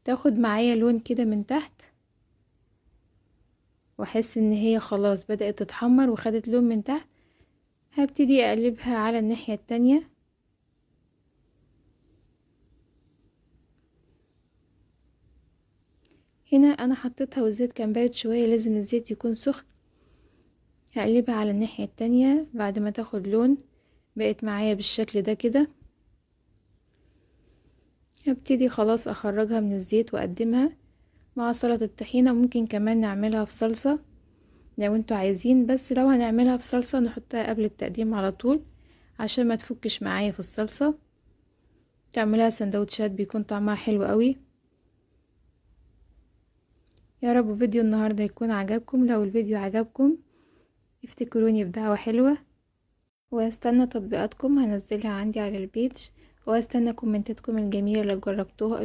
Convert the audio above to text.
تاخد معايا لون كده من تحت، واحس ان هي خلاص بدأت تتحمر وخدت لون من تحت، هبتدي اقلبها على الناحية التانية. هنا انا حطيتها والزيت كان بارد شوية، لازم الزيت يكون سخن. هقلبها على الناحية التانية بعد ما تاخد لون، بقت معايا بالشكل ده كده. هبتدي خلاص اخرجها من الزيت واقدمها مع سلطة الطحينة. ممكن كمان نعملها في صلصة لو انتوا عايزين، بس لو هنعملها في صلصة نحطها قبل التقديم على طول عشان ما تفكش معايا في الصلصة. تعملها سندوتشات بيكون طعمها حلو قوي. يا رب فيديو النهاردة يكون عجبكم. لو الفيديو عجبكم افتكروني بدعوة حلوة، واستنى تطبيقاتكم هنزلها عندي على البيج، واستنى كومنتاتكم الجميلة اللي جربتوها